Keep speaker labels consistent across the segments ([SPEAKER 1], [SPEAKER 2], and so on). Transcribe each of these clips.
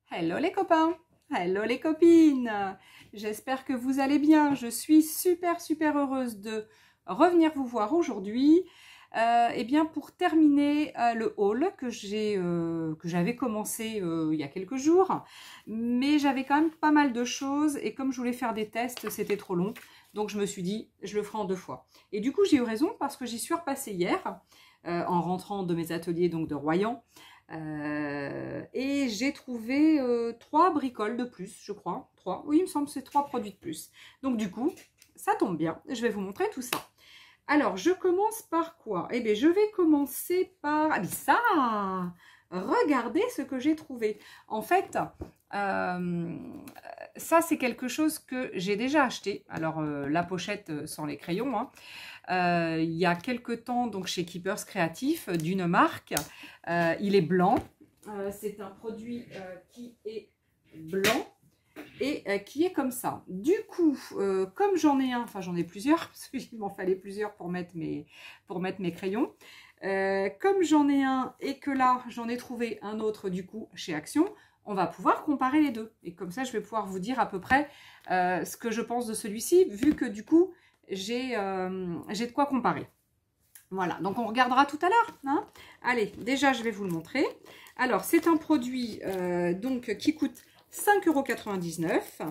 [SPEAKER 1] Hello les copains, hello les copines, j'espère que vous allez bien. Je suis super heureuse de revenir vous voir aujourd'hui eh bien pour terminer le haul que j'avais commencé il y a quelques jours, mais j'avais quand même pas mal de choses et comme je voulais faire des tests, c'était trop long, donc je me suis dit je le ferai en 2 fois. Et du coup j'ai eu raison parce que j'y suis repassée hier en rentrant de mes ateliers donc de Royan. Et j'ai trouvé 3 bricoles de plus, je crois. 3, oui, il me semble que c'est 3 produits de plus. Donc du coup, ça tombe bien, je vais vous montrer tout ça. Alors, je commence par quoi? Eh bien, je vais commencer par... Ah, mais ça! Regardez ce que j'ai trouvé. En fait, ça, c'est quelque chose que j'ai déjà acheté. Alors, la pochette sans les crayons, hein. Il y a quelques temps, donc chez Keepers Créatif, d'une marque. Il est blanc. C'est un produit qui est blanc et qui est comme ça. Du coup, comme j'en ai un, enfin j'en ai plusieurs, parce qu'il m'en fallait plusieurs pour mettre mes crayons. Comme j'en ai un et que là, j'en ai trouvé un autre du coup chez Action, on va pouvoir comparer les deux. Et comme ça, je vais pouvoir vous dire à peu près ce que je pense de celui-ci, vu que du coup, j'ai de quoi comparer. Voilà, donc on regardera tout à l'heure, hein. Allez, déjà, je vais vous le montrer. Alors, c'est un produit donc qui coûte 5,99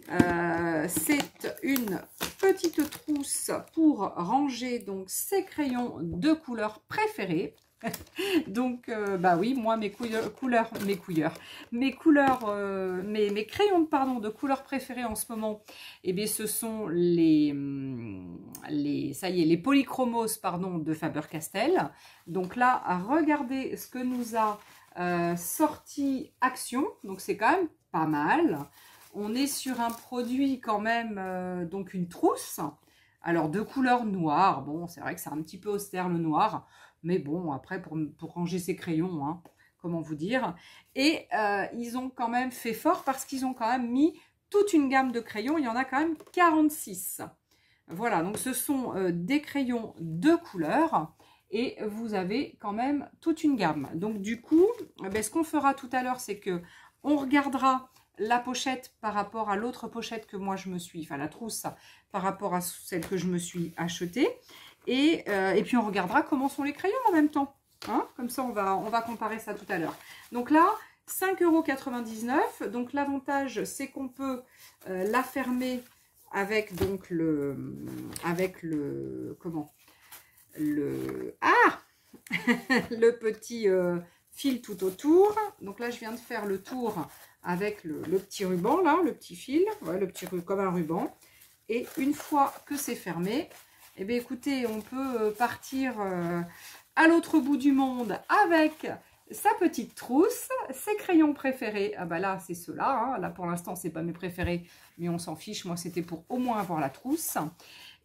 [SPEAKER 1] €. C'est une petite trousse pour ranger donc ses crayons de couleur préférée. Donc, bah oui, moi, mes crayons pardon, de couleur préférée en ce moment, eh bien, ce sont les polychromos pardon, de Faber-Castell. Donc là, regardez ce que nous a sorti Action. Donc, c'est quand même pas mal. On est sur un produit quand même, donc une trousse. Alors, de couleur noire. Bon, c'est vrai que c'est un petit peu austère le noir. Mais bon, après, pour ranger ses crayons, hein, comment vous dire. Et ils ont quand même fait fort parce qu'ils ont quand même mis toute une gamme de crayons. Il y en a quand même 46. Voilà, donc ce sont des crayons de couleur. Et vous avez quand même toute une gamme. Donc du coup, ce qu'on fera tout à l'heure, c'est que on regardera la pochette par rapport à l'autre pochette que moi je me suis, enfin la trousse par rapport à celle que je me suis achetée. Et puis on regardera comment sont les crayons en même temps. Hein, comme ça, on va comparer ça tout à l'heure. Donc là, 5,99 €. Donc l'avantage, c'est qu'on peut la fermer avec donc le petit fil tout autour. Donc là, je viens de faire le tour avec le petit ruban, là, le petit fil, ouais, le petit comme un ruban. Et une fois que c'est fermé, eh bien, écoutez, on peut partir à l'autre bout du monde avec sa petite trousse, ses crayons préférés. Ah bah là, c'est ceux-là. Hein. Là, pour l'instant, c'est pas mes préférés, mais on s'en fiche. Moi, c'était pour au moins avoir la trousse.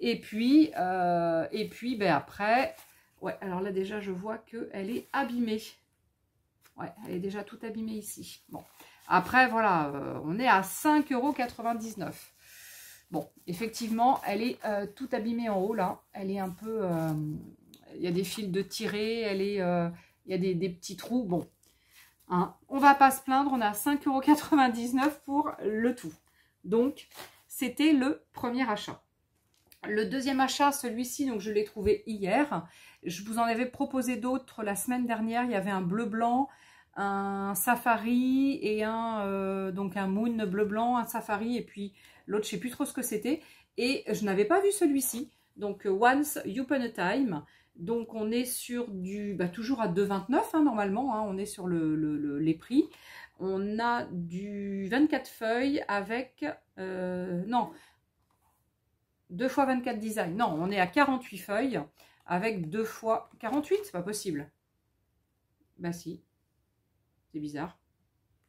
[SPEAKER 1] Et puis ben après, ouais, alors là, déjà, je vois qu'elle est abîmée. Ouais, elle est déjà toute abîmée ici. Bon, après, voilà, on est à 5,99 €. Bon, effectivement, elle est toute abîmée en haut, là. Elle est un peu... il y a des fils de tirée, il y a des petits trous. Bon, hein, on va pas se plaindre, on a 5,99 € pour le tout. Donc, c'était le premier achat. Le deuxième achat, celui-ci, donc je l'ai trouvé hier. Je vous en avais proposé d'autres la semaine dernière. Il y avait un bleu-blanc, un safari et donc un moon bleu-blanc, un safari et puis l'autre, je ne sais plus trop ce que c'était. Et je n'avais pas vu celui-ci. Donc, Once Upon a Time. Donc, on est sur du... toujours à 2,29 hein, normalement. Hein, on est sur les prix. On a du 24 feuilles avec... non, 2 x 24 design. Non, on est à 48 feuilles avec 2 fois 48. C'est pas possible. Bah si. C'est bizarre.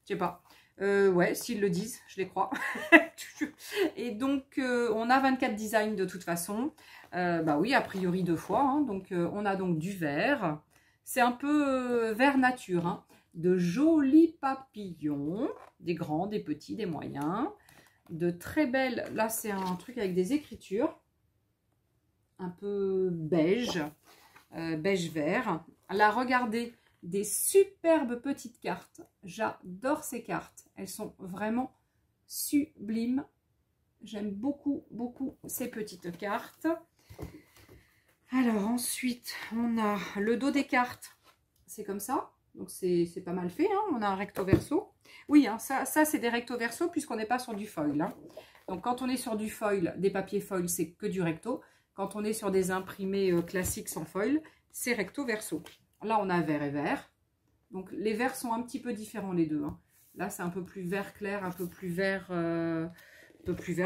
[SPEAKER 1] Je sais pas. Ouais, s'ils le disent, je les crois. Et donc, on a 24 designs de toute façon. Bah oui, a priori 2 fois. Hein. Donc, on a donc du vert. C'est un peu vert nature. Hein. De jolis papillons. Des grands, des petits, des moyens. De très belles... Là, c'est un truc avec des écritures. Un peu beige. Beige vert. Là, regardez des superbes petites cartes. J'adore ces cartes. Elles sont vraiment sublimes. J'aime beaucoup, beaucoup ces petites cartes. Alors ensuite, on a le dos des cartes. C'est comme ça. Donc c'est pas mal fait. Hein. On a un recto verso. Oui, hein, ça c'est des recto verso puisqu'on n'est pas sur du foil. Hein. Donc quand on est sur du foil, des papiers foil, c'est que du recto. Quand on est sur des imprimés classiques sans foil, c'est recto verso. Là, on a vert et vert. Donc les verts sont un petit peu différents les deux. Hein. Là, c'est un peu plus vert clair, un peu plus vert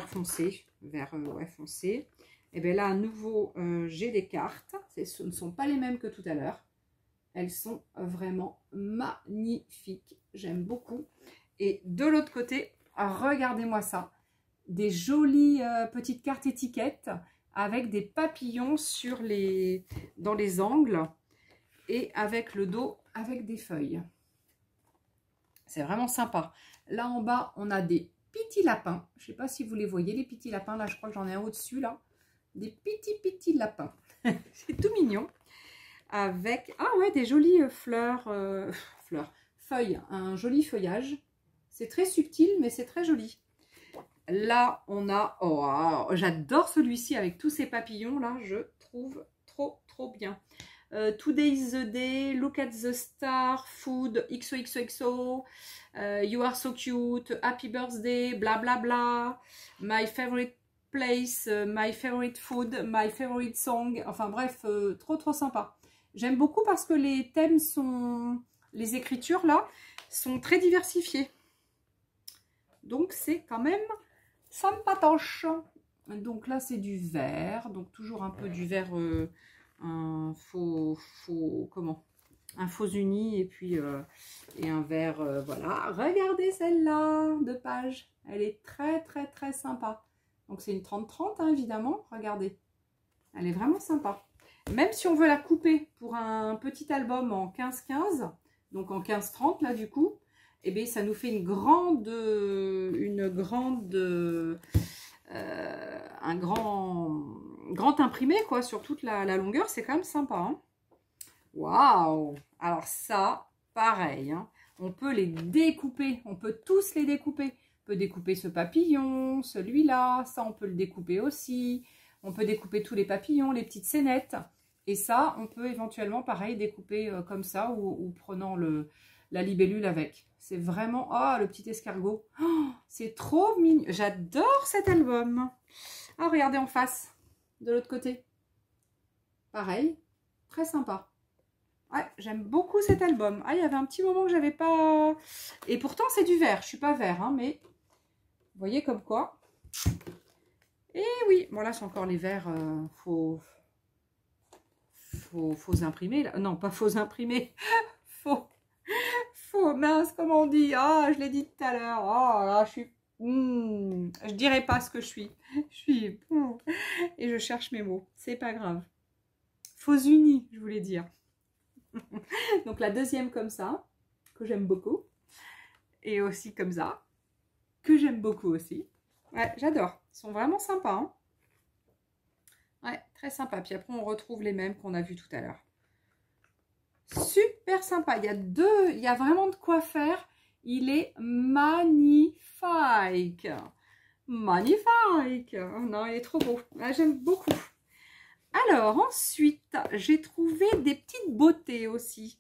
[SPEAKER 1] foncé. Vert ouais, foncé. Et bien là, à nouveau, j'ai des cartes. Ce ne sont pas les mêmes que tout à l'heure. Elles sont vraiment magnifiques. J'aime beaucoup. Et de l'autre côté, regardez-moi ça. Des jolies petites cartes étiquettes avec des papillons dans les angles et avec le dos avec des feuilles. C'est vraiment sympa. Là en bas, on a des petits lapins. Je ne sais pas si vous les voyez, les petits lapins. Là, je crois que j'en ai un au-dessus, là. Des petits lapins. C'est tout mignon. Avec, ah ouais, des jolies feuilles. Un joli feuillage. C'est très subtil, mais c'est très joli. Là, on a, oh, j'adore celui-ci avec tous ces papillons. Là, je trouve trop bien. Today's the day, look at the star, food, XOXOXO, you are so cute, happy birthday, bla bla bla, my favorite place, my favorite food, my favorite song. Enfin bref, trop sympa. J'aime beaucoup parce que les thèmes les écritures là, sont très diversifiées. Donc c'est quand même sympatoche. Donc là c'est du vert, donc toujours un peu du vert, un faux uni et puis et un vert, voilà. Regardez celle-là de page, elle est très sympa. Donc c'est une 30-30 hein, évidemment, regardez. Elle est vraiment sympa. Même si on veut la couper pour un petit album en 15-15, donc en 15-30 là du coup, eh bien ça nous fait un grand imprimé quoi sur toute la longueur. C'est quand même sympa. Hein. Waouh! Alors ça, pareil, hein, on peut les découper, on peut tous les découper. On peut découper ce papillon, celui-là, ça on peut le découper aussi. On peut découper tous les papillons, les petites scénettes. Et ça, on peut éventuellement, pareil, découper comme ça ou prenant la libellule avec. C'est vraiment... Oh, le petit escargot. Oh, c'est trop mignon. J'adore cet album. Ah, regardez en face, de l'autre côté. Pareil, très sympa. Ouais, j'aime beaucoup cet album. Ah, il y avait un petit moment que j'avais pas... Et pourtant, c'est du vert. Je suis pas vert, hein, mais... Vous voyez comme quoi. Et oui, bon là, c'est encore les verts. Faux imprimer. Là. Non, pas faux imprimer. faux, mince, comment on dit? Ah, je l'ai dit tout à l'heure. Oh là, je suis... je dirais pas ce que je suis. Je suis... Et je cherche mes mots. C'est pas grave. Faux unis, je voulais dire. Donc la deuxième comme ça, que j'aime beaucoup. Et aussi comme ça, que j'aime beaucoup aussi. Ouais, j'adore. Ils sont vraiment sympas. Hein. Ouais, très sympa. Puis après, on retrouve les mêmes qu'on a vus tout à l'heure. Super sympa. Il y a vraiment de quoi faire. Il est magnifique. Magnifique. Oh non, il est trop beau. Ah, j'aime beaucoup. Alors, ensuite, j'ai trouvé des petites beautés aussi.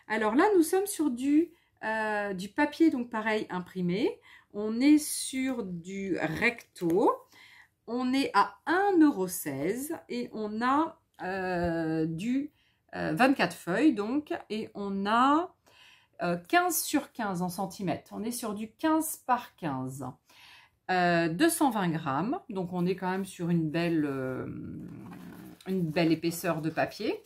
[SPEAKER 1] Alors là, nous sommes sur du papier, donc pareil, imprimé. On est sur du recto. On est à 1,16 € et on a du 24 feuilles, donc, et on a 15 sur 15 en centimètres. On est sur du 15 par 15. 220 grammes, donc on est quand même sur une belle épaisseur de papier.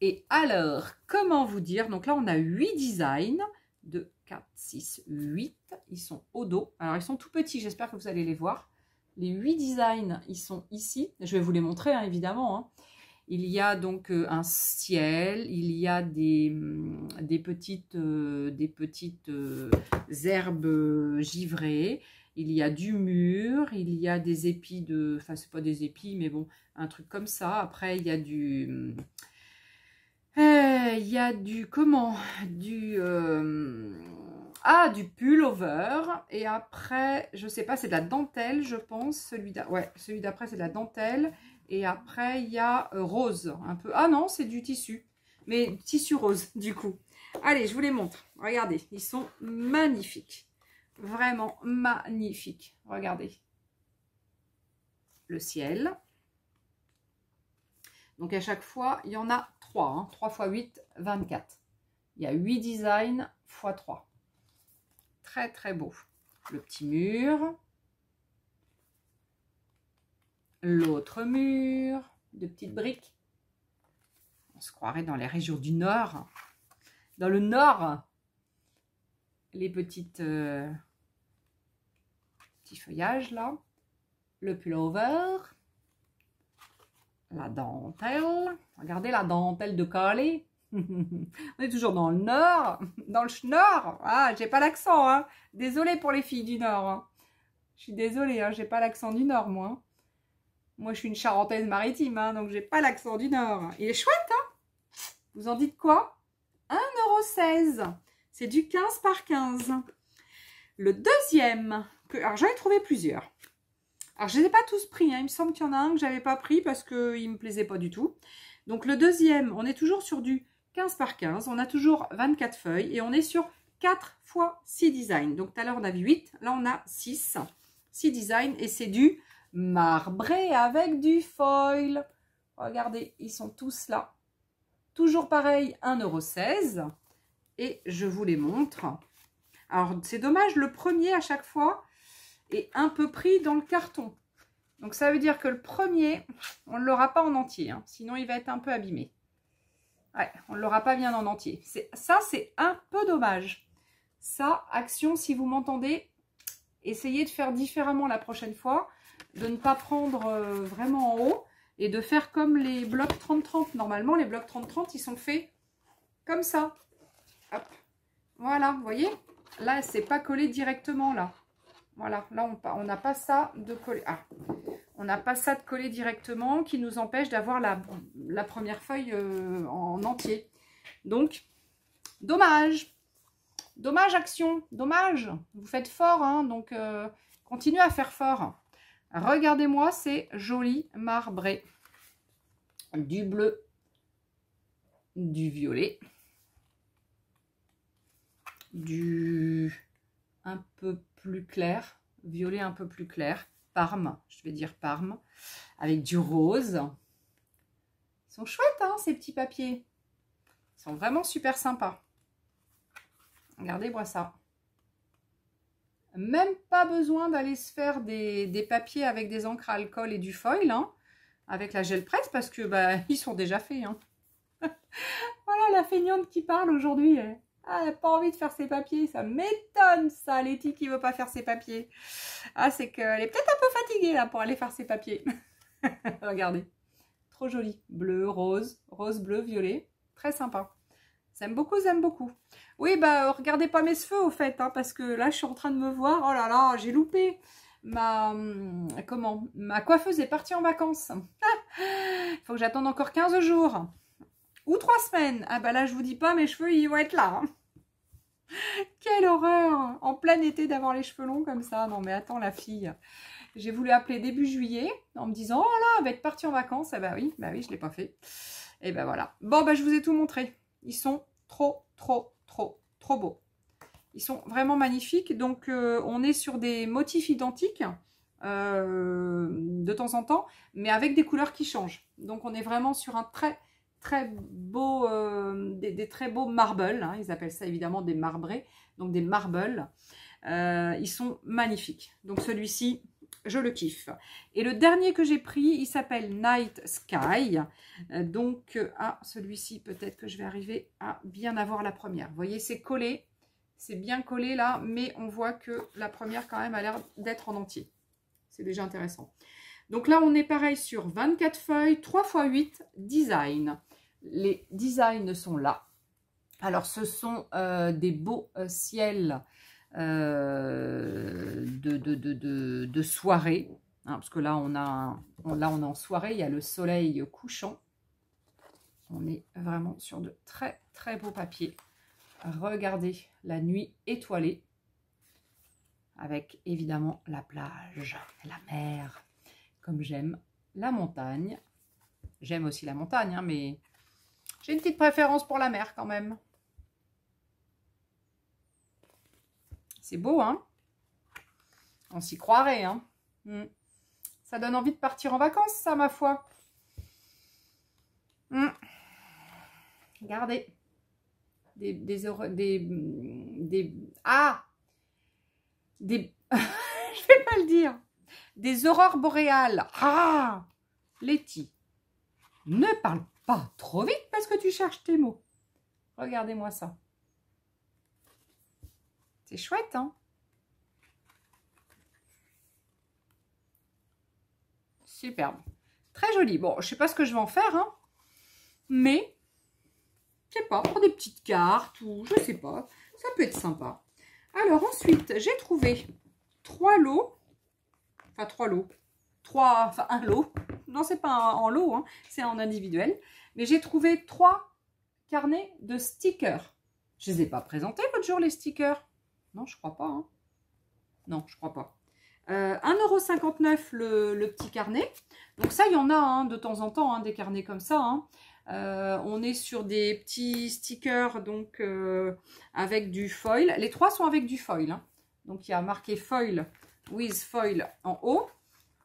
[SPEAKER 1] Et alors, comment vous dire? Donc là, on a 8 designs. 2, 4, 6, 8. Ils sont au dos. Alors, ils sont tout petits. J'espère que vous allez les voir. Les 8 designs, ils sont ici. Je vais vous les montrer, hein, évidemment. Hein. Il y a donc un ciel. Il y a des petites herbes givrées. Il y a du mur. Il y a des épis de... Enfin, c'est pas des épis, mais bon, un truc comme ça. Après, il y a du... Il y a du, comment? Du pullover. Et après, je sais pas, c'est de la dentelle, je pense. Celui d'après, c'est de la dentelle. Et après, il y a rose, un peu. Ah non, c'est du tissu. Mais tissu rose, du coup. Allez, je vous les montre. Regardez, ils sont magnifiques. Vraiment magnifiques. Regardez. Le ciel. Donc, à chaque fois, il y en a 3. Hein. 3 x 8, 24. Il y a 8 designs x 3. Très, très beau. Le petit mur. L'autre mur. De petites briques. On se croirait dans les régions du Nord. Dans le Nord. Les petites... petits feuillages, là. Le pullover. La dentelle. Regardez la dentelle de Calais. On est toujours dans le Nord. Dans le Nord. Ah, j'ai pas l'accent, hein. Désolée pour les filles du Nord. Hein. Je suis désolée, hein. J'ai pas l'accent du Nord, moi. Moi, je suis une Charentaise maritime, hein, donc j'ai pas l'accent du Nord. Il est chouette, hein. Vous en dites quoi? 1,16 €. C'est du 15 par 15. Le deuxième, alors j'en ai trouvé plusieurs. Alors, je ne les ai pas tous pris. Hein. Il me semble qu'il y en a un que je n'avais pas pris parce qu'il ne me plaisait pas du tout. Donc, le deuxième, on est toujours sur du 15 par 15. On a toujours 24 feuilles et on est sur 4 x 6 designs. Donc, tout à l'heure, on avait 8. Là, on a 6. 6 designs et c'est du marbré avec du foil. Regardez, ils sont tous là. Toujours pareil, 1,16 €. Et je vous les montre. Alors, c'est dommage, le premier à chaque fois est un peu pris dans le carton. Donc, ça veut dire que le premier, on ne l'aura pas en entier. Hein, sinon, il va être un peu abîmé. Ouais, on ne l'aura pas bien en entier. Ça, c'est un peu dommage. Ça, action, si vous m'entendez, essayez de faire différemment la prochaine fois. De ne pas prendre vraiment en haut. Et de faire comme les blocs 30-30. Normalement, les blocs 30-30, ils sont faits comme ça. Hop. Voilà, vous voyez? Là, c'est pas collé directement, là. Voilà, là, on n'a pas ça de coller. Ah, on n'a pas ça de coller directement qui nous empêche d'avoir la première feuille en entier. Donc, dommage. Dommage, action. Dommage. Vous faites fort, hein, donc continuez à faire fort. Regardez-moi, c'est joli marbré. Du bleu, du violet, du un peu plus clair, violet un peu plus clair, parme, je vais dire parme, avec du rose. Ils sont chouettes, hein, ces petits papiers. Ils sont vraiment super sympas. Regardez-moi ça. Même pas besoin d'aller se faire des papiers avec des encres à alcool et du foil, hein, avec la gel presse, parce que bah, ils sont déjà faits. Hein. Voilà la feignante qui parle aujourd'hui. Elle n'a pas envie de faire ses papiers. Ça m'étonne, ça, Letty qui ne veut pas faire ses papiers. Ah, c'est qu'elle est peut-être un peu fatiguée, là, pour aller faire ses papiers. Regardez. Trop joli. Bleu, rose, rose, bleu, violet. Très sympa. J'aime beaucoup, j'aime beaucoup. Oui, bah, regardez pas mes cheveux, au fait, hein, parce que là, je suis en train de me voir. Oh là là, j'ai loupé. Ma coiffeuse est partie en vacances. Il faut que j'attende encore 15 jours. Ou 3 semaines. Ah bah là, je vous dis pas, mes cheveux, ils vont être là. Hein. Quelle horreur. En plein été d'avoir les cheveux longs comme ça. Non mais attends, la fille. J'ai voulu appeler début juillet en me disant, oh là, elle va être partie en vacances. Ah bah oui, je ne l'ai pas fait. Et ben voilà. Bon, bah je vous ai tout montré. Ils sont trop, trop, trop, trop beaux. Ils sont vraiment magnifiques. Donc, on est sur des motifs identiques de temps en temps, mais avec des couleurs qui changent. Donc, on est vraiment sur un très beau, des très beaux marbles. Hein. Ils appellent ça évidemment des marbrés. Donc, des marbles. Ils sont magnifiques. Donc, celui-ci, je le kiffe. Et le dernier que j'ai pris, il s'appelle Night Sky. Donc, celui-ci, peut-être que je vais arriver à bien avoir la première. Vous voyez, c'est collé. C'est bien collé là, mais on voit que la première quand même a l'air d'être en entier. C'est déjà intéressant. Donc là, on est pareil sur 24 feuilles, 3 x 8 design. Les designs sont là. Alors, ce sont des beaux ciels de soirée. Hein, parce que là, on est en soirée, il y a le soleil couchant. On est vraiment sur de très très beaux papiers. Regardez la nuit étoilée. Avec évidemment la plage, la mer, comme j'aime la montagne. J'aime aussi la montagne, hein, mais j'ai une petite préférence pour la mer quand même. C'est beau, hein? On s'y croirait, hein? Ça donne envie de partir en vacances, ça, ma foi. Regardez. Je vais pas le dire. Des aurores boréales. Ah, Letty, ne parle pas trop vite parce que tu cherches tes mots. Regardez-moi ça. C'est chouette, hein? Superbe. Très joli. Bon, je sais pas ce que je vais en faire, hein, mais je sais pas, pour des petites cartes ou je sais pas. Ça peut être sympa. Alors ensuite, j'ai trouvé 3 lots. Enfin, 3 lots. Enfin, un lot. Non, c'est pas en lot, hein, c'est en individuel. Mais j'ai trouvé 3 carnets de stickers. Je les ai pas présentés l'autre jour, les stickers. Non, je crois pas. Hein. Non, je crois pas. 1,59 € le petit carnet. Donc ça, il y en a hein, de temps en temps, hein, des carnets comme ça. Hein. On est sur des petits stickers donc avec du foil. Les 3 sont avec du foil. Hein. Donc il y a marqué foil with foil en haut.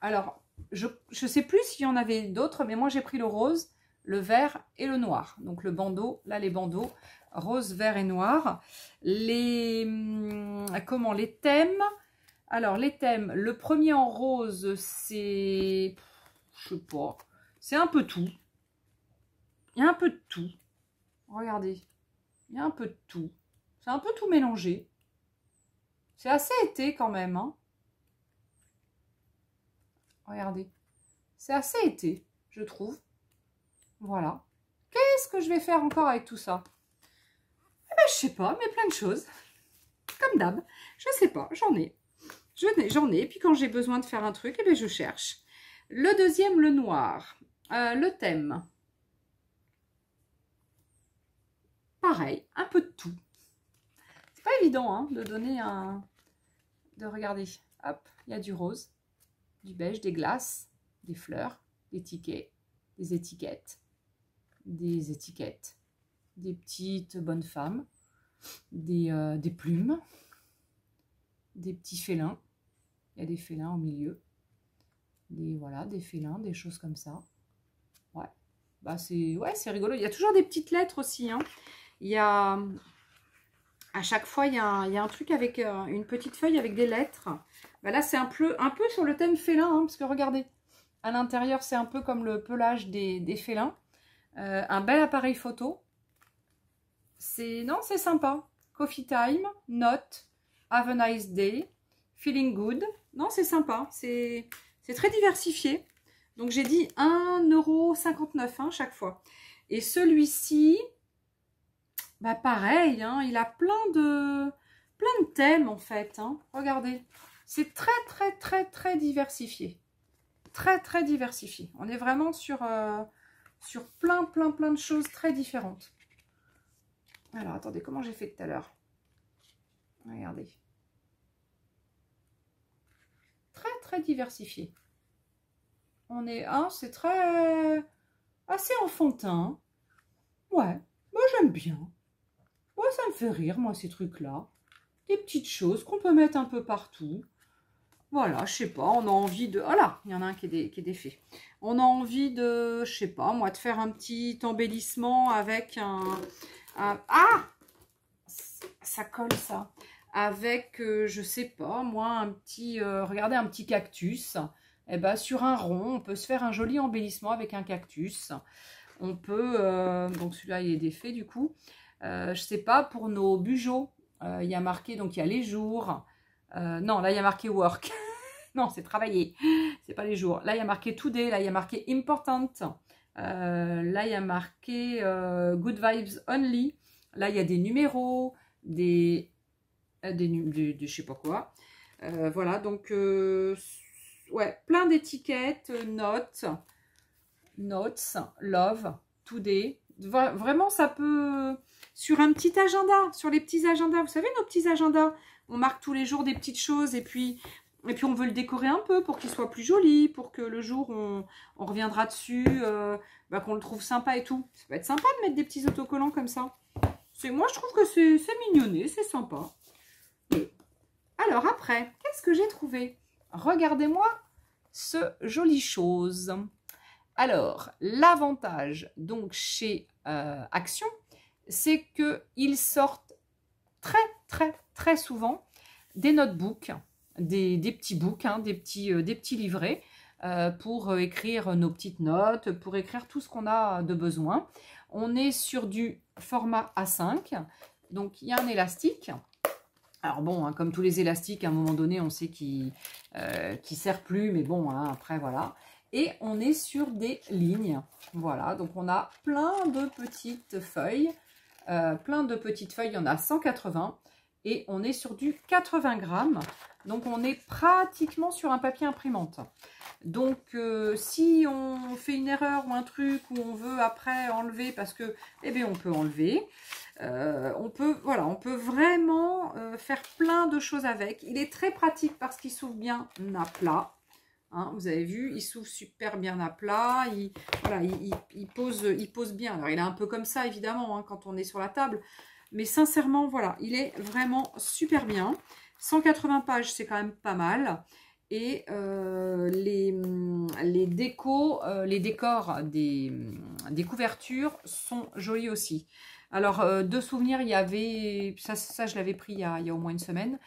[SPEAKER 1] Alors, je ne sais plus s'il y en avait d'autres, mais moi j'ai pris le rose, le vert et le noir. Donc le bandeau, là les bandeaux, rose, vert et noir. Les thèmes. Alors les thèmes, le premier en rose, c'est, je sais pas, c'est un peu tout. Il y a un peu de tout. Regardez, il y a un peu de tout. C'est un peu tout mélangé. C'est assez été quand même, hein. Regardez, c'est assez été, je trouve. Voilà. Qu'est-ce que je vais faire encore avec tout ça? Eh ben, je sais pas, mais plein de choses. Comme d'hab. Je sais pas, j'en ai. J'en ai. Puis quand j'ai besoin de faire un truc, eh bien, je cherche. Le deuxième, le noir. Le thème. Pareil, un peu de tout. C'est pas évident hein, de donner un... De regarder. Hop, il y a du rose, du beige, des glaces, des fleurs, des tickets, des étiquettes, des petites bonnes femmes, des plumes, des petits félins. Il y a des félins au milieu. Des félins, des choses comme ça. Ouais. Bah c'est rigolo. Il y a toujours des petites lettres aussi. Hein. Il y a... À chaque fois, il y a un truc avec une petite feuille avec des lettres. Bah là, c'est un peu sur le thème félin. Hein, parce que regardez, à l'intérieur, c'est un peu comme le pelage des félins. Un bel appareil photo. C'est sympa. Coffee time, note, have a nice day, feeling good. Non, c'est sympa. C'est très diversifié. Donc, j'ai dit 1,59 € hein, chaque fois. Et celui-ci, bah pareil, hein, il a plein de thèmes en fait. Hein. Regardez, c'est très diversifié. Très diversifié. On est vraiment sur plein de choses très différentes. Alors, attendez, comment j'ai fait tout à l'heure? Regardez. Très diversifié. On est... Hein, c'est très... assez enfantin. Ouais, moi j'aime bien. Moi, ça me fait rire, moi, ces trucs-là. Des petites choses qu'on peut mettre un peu partout. Voilà, je sais pas, on a envie de... Ah là, il y en a un qui est défait. On a envie de, je sais pas, moi, de faire un petit embellissement avec Ah! Ça colle, ça. Avec, je sais pas, moi, un petit... regardez, un petit cactus. Eh ben, sur un rond, on peut se faire un joli embellissement avec un cactus. On peut... donc, celui-là, il est défait, du coup. Je sais pas, pour nos bugeots, il y a marqué, donc il y a les jours. Non, là, il y a marqué work. Non, c'est travailler. C'est pas les jours. Là, il y a marqué today. Là, il y a marqué important. Là, il y a marqué good vibes only. Là, il y a des numéros, je sais pas quoi. Voilà, donc, ouais, plein d'étiquettes, notes, love, today, Vraiment, ça peut... Sur un petit agenda, sur les petits agendas. Vous savez, nos petits agendas, on marque tous les jours des petites choses et puis on veut le décorer un peu pour qu'il soit plus joli, pour que le jour on reviendra dessus, qu'on le trouve sympa et tout. Ça peut être sympa de mettre des petits autocollants comme ça. Moi, je trouve que c'est mignonné, c'est sympa. Et alors après, qu'est-ce que j'ai trouvé? Regardez-moi ce jolie chose. Alors, l'avantage donc chez Action, c'est qu'ils sortent très souvent des notebooks, des petits books, hein, des petits livrets pour écrire nos petites notes, pour écrire tout ce qu'on a de besoin. On est sur du format A5, donc il y a un élastique. Alors bon, hein, comme tous les élastiques, à un moment donné, on sait qu'il ne sert plus, mais bon, hein, après voilà. Et on est sur des lignes, voilà. Donc on a plein de petites feuilles, il y en a 180, et on est sur du 80 grammes. Donc on est pratiquement sur un papier imprimante. Donc si on fait une erreur ou un truc où on veut après enlever, parce que, eh bien, on peut enlever. On peut vraiment faire plein de choses avec. Il est très pratique parce qu'il s'ouvre bien à plat. Hein, vous avez vu, il s'ouvre super bien à plat. Il pose bien. Alors il est un peu comme ça évidemment hein, quand on est sur la table. Mais sincèrement, voilà, il est vraiment super bien. 180 pages, c'est quand même pas mal. Et les décors des couvertures sont jolis aussi. Alors, de souvenirs, il y avait, ça je l'avais pris il y a au moins une semaine,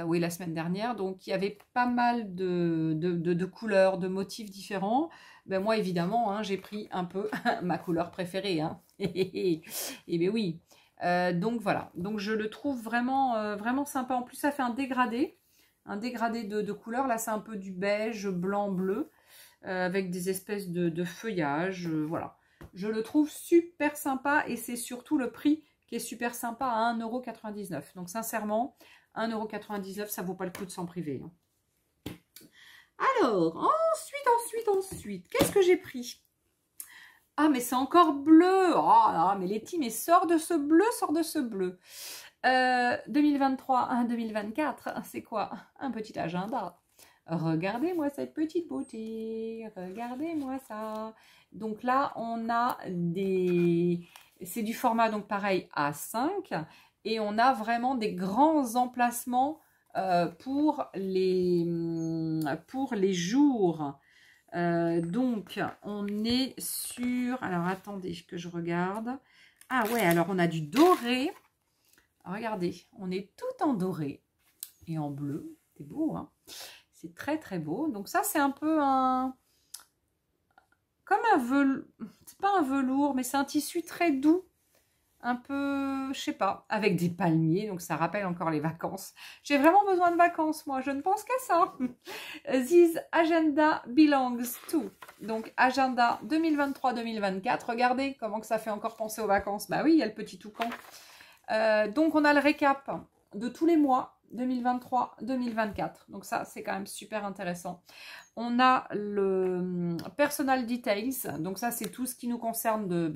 [SPEAKER 1] oui, la semaine dernière, donc il y avait pas mal de couleurs, de motifs différents. Ben, moi, évidemment, hein, j'ai pris un peu ma couleur préférée. Hein. Et bien oui, donc voilà, donc je le trouve vraiment, vraiment sympa. En plus, ça fait un dégradé de couleurs. Là, c'est un peu du beige, blanc, bleu, avec des espèces de feuillage, voilà. Je le trouve super sympa et c'est surtout le prix qui est super sympa à 1,99 €. Donc sincèrement, 1,99 €, ça vaut pas le coup de s'en priver. Hein. Alors, ensuite, qu'est-ce que j'ai pris? Ah, mais c'est encore bleu. Oh là, mais Letty, mais sors de ce bleu, 2023, 2024, c'est quoi? Un petit agenda. Regardez-moi cette petite beauté, regardez-moi ça. Donc là, on a c'est du format donc pareil A5 et on a vraiment des grands emplacements pour les jours. Donc, on est sur... Alors, attendez que je regarde. Ah ouais, alors on a du doré. Regardez, on est tout en doré et en bleu. C'est beau, hein? C'est très beau. Donc ça, c'est un peu comme un velours. C'est pas un velours, mais c'est un tissu très doux. Un peu, je sais pas, avec des palmiers. Donc ça rappelle encore les vacances. J'ai vraiment besoin de vacances, moi. Je ne pense qu'à ça. This agenda belongs to. Donc agenda 2023-2024. Regardez comment que ça fait encore penser aux vacances. Bah oui, il y a le petit toucan. Donc on a le récap de tous les mois. 2023-2024. Donc ça, c'est quand même super intéressant. On a le personal details. Donc ça, c'est tout ce qui nous concerne de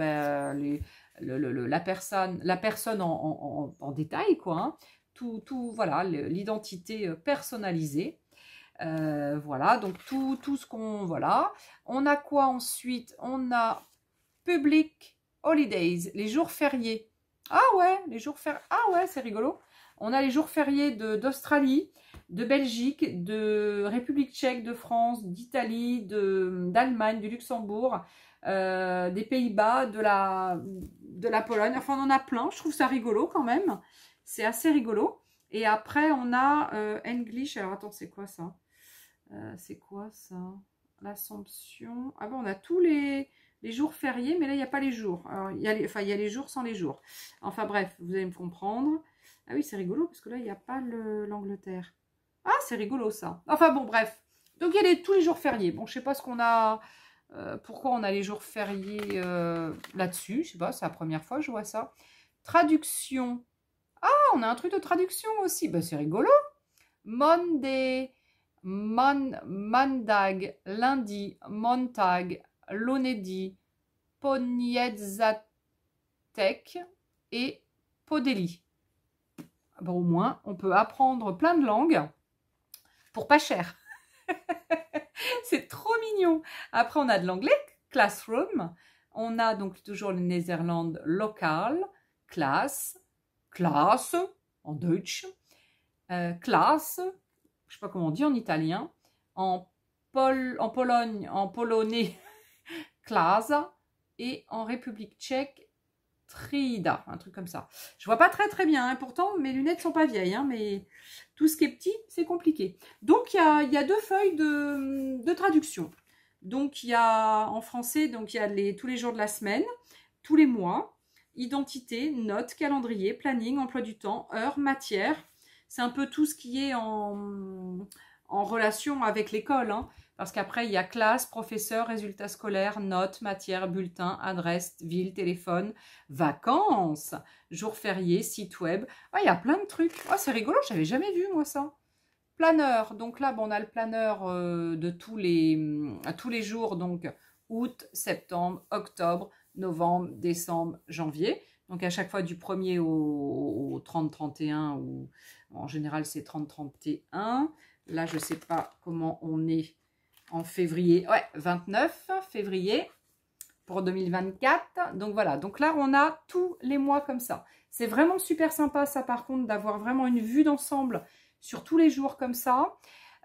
[SPEAKER 1] la personne en détail, quoi. Hein. Tout voilà, l'identité personnalisée. Voilà, donc tout ce qu'on... Voilà. On a quoi ensuite? On a public holidays, les jours fériés. Ah ouais, les jours fériés. Ah ouais, c'est rigolo. On a les jours fériés d'Australie, de Belgique, de République tchèque, de France, d'Italie, d'Allemagne, du Luxembourg, des Pays-Bas, de la Pologne. Enfin, on en a plein. Je trouve ça rigolo quand même. C'est assez rigolo. Et après, on a English. Alors, attends, c'est quoi ça? C'est quoi ça? L'Assomption. Ah bon, on a tous les jours fériés, mais là, il n'y a pas les jours. Alors, il y a les jours sans les jours. Enfin, bref, vous allez me comprendre. Ah oui, c'est rigolo, parce que là, il n'y a pas l'Angleterre. Ah, c'est rigolo, ça. Enfin, bon, bref. Donc, il y a tous les jours fériés. Bon, je ne sais pas ce qu'on a... pourquoi on a les jours fériés là-dessus. Je ne sais pas, c'est la première fois que je vois ça. Traduction. Ah, on a un truc de traduction aussi. Ben, c'est rigolo. Monday, Mandag, lundi, Montag, Lonedi, Poniedzat, tech et Podeli. Bon, au moins, on peut apprendre plein de langues pour pas cher. C'est trop mignon. Après, on a de l'anglais, classroom. On a donc toujours le néerlandais local, classe, classe en Deutsch, classe, je sais pas comment on dit en italien, en Pologne, en polonais, klasa, et en République tchèque, Trida, un truc comme ça. Je vois pas très bien, hein, pourtant mes lunettes sont pas vieilles, hein, mais tout ce qui est petit, c'est compliqué. Donc il y a 2 feuilles de traduction. Donc il y a en français, donc il y a tous les jours de la semaine, tous les mois, identité, notes, calendrier, planning, emploi du temps, heure, matière. C'est un peu tout ce qui est en relation avec l'école, hein, parce qu'après il y a classe, professeur, résultats scolaires, notes, matière, bulletin, adresse, ville, téléphone, vacances, jours fériés, site web. Ah, il y a plein de trucs. Ah, c'est rigolo, j'avais jamais vu moi ça. Planeur, donc là, bon, on a le planeur de tous les jours, donc août, septembre, octobre, novembre, décembre, janvier. Donc à chaque fois du 1er au 30-31, ou en général c'est 30-31. Là, je ne sais pas comment on est en février. Ouais, 29 février pour 2024. Donc voilà, donc là, on a tous les mois comme ça. C'est vraiment super sympa, ça, par contre, d'avoir vraiment une vue d'ensemble sur tous les jours comme ça,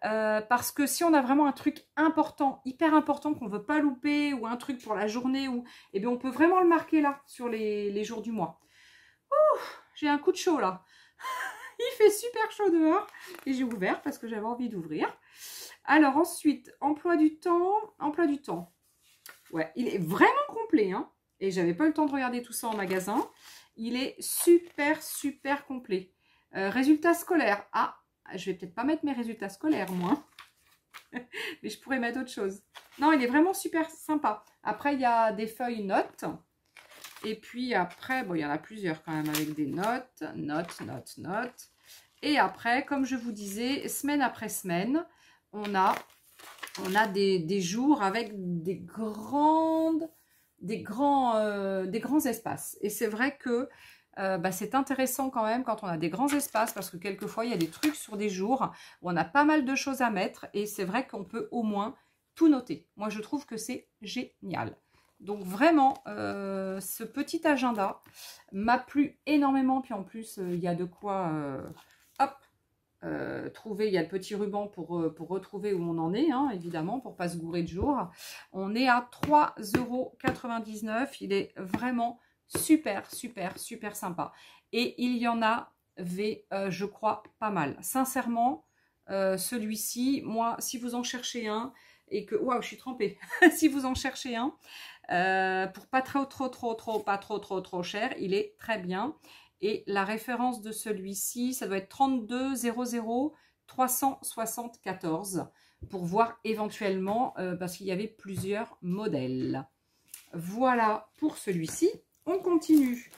[SPEAKER 1] parce que si on a vraiment un truc important, hyper important, qu'on ne veut pas louper, ou un truc pour la journée, eh bien on peut vraiment le marquer là, sur les jours du mois. J'ai un coup de chaud là. Il fait super chaud dehors, et j'ai ouvert parce que j'avais envie d'ouvrir. Alors ensuite, emploi du temps. Ouais, il est vraiment complet, hein, et j'avais pas eu le temps de regarder tout ça en magasin. Il est super complet. Résultats scolaires. Ah, je vais peut-être pas mettre mes résultats scolaires, moi. Mais je pourrais mettre autre chose. Non, il est vraiment super sympa. Après, il y a des feuilles notes. Et puis après, bon, il y en a plusieurs quand même avec des notes. Notes. Et après, comme je vous disais, semaine après semaine, on a des jours avec des grands espaces. Et c'est vrai que c'est intéressant quand même quand on a des grands espaces, parce que quelquefois il y a des trucs sur des jours où on a pas mal de choses à mettre, et c'est vrai qu'on peut au moins tout noter. Moi je trouve que c'est génial. Donc vraiment ce petit agenda m'a plu énormément, puis en plus il y a de quoi trouver, il y a le petit ruban pour retrouver où on en est, hein, évidemment, pour pas se gourer de jour. On est à 3,99 €, il est vraiment super sympa, et il y en avait je crois pas mal, sincèrement. Celui-ci, moi, si vous en cherchez un, et que, waouh, je suis trempée, si vous en cherchez un pour pas trop cher, il est très bien. Et la référence de celui-ci, ça doit être 32 00 374, pour voir éventuellement, parce qu'il y avait plusieurs modèles. Voilà pour celui-ci. On continue.